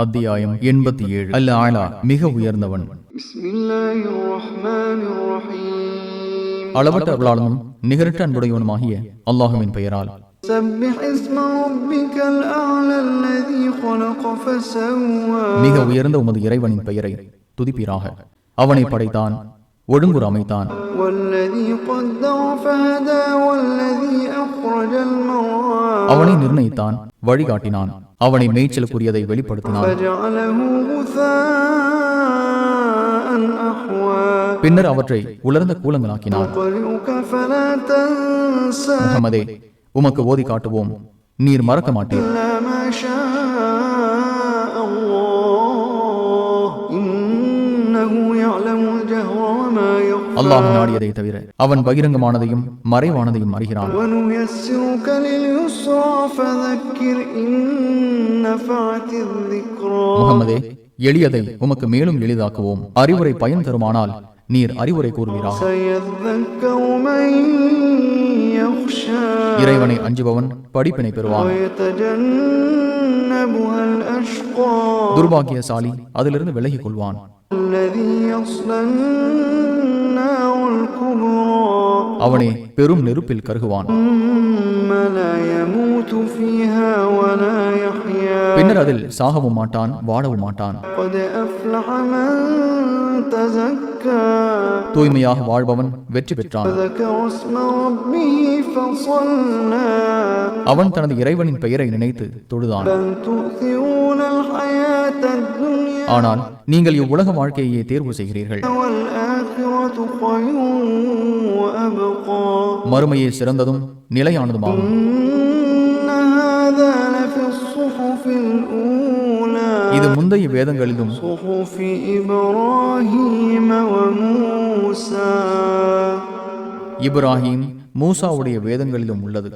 அத்தியாயம் 87. அல் ஆலா, மிக உயர்ந்தவன். அளவற்ற அருளாளனும் நிகரற்ற அன்புடையவனுமாகிய அல்லாஹுவின் பெயரால். மிக உயர்ந்த உமது இறைவனின் பெயரை துதிப்பீராக. அவனை படைத்தான், ஒழுங்குற அமைத்தான். அவனை நிர்ணயித்தான், வழிகாட்டினான். அவனை மேய்ச்சலுக்குரியதை வெளிப்படுத்தினான். பின்னர் அவற்றை உலர்ந்த கூலங்களாக்கினான். முஹம்மதே, உமக்கு ஓதி காட்டுவோம், நீர் மறக்க மாட்டீர். அல்லாஹ் நாடியதை தவிர அவன் பகிரங்கமானதையும் மறைவானதையும் அறிகிறான். முஹம்மதே, எளியதை உமக்கு மேலும் எளிதாக்குவோம். அறிவுரை பயன் தருமானால் நீர் அறிவுரை கூறுவீராக. இறைவனை அஞ்சுபவன் படிப்பினை பெறுவான். துர்பாக்கியசாலி அதிலிருந்து விலகிக் கொள்வான். அவனே பெரும் நெருப்பில் கருகுவான். பின்னர் அதில் சாகவும் மாட்டான், வாழவும் மாட்டான். தூய்மையாக வாழ்பவன் வெற்றி பெற்றான். அவன் தனது இறைவனின் பெயரை நினைத்து தொழுதான். ஆனால் நீங்கள் இவ்வுலக வாழ்க்கையே தேர்வு செய்கிறீர்கள். மறுமையே சிறந்ததும் நிலையானதுமாகும். இது முந்தைய வேதங்களிலும் இப்ராஹிம், மூசாவுடைய வேதங்களிலும் உள்ளது.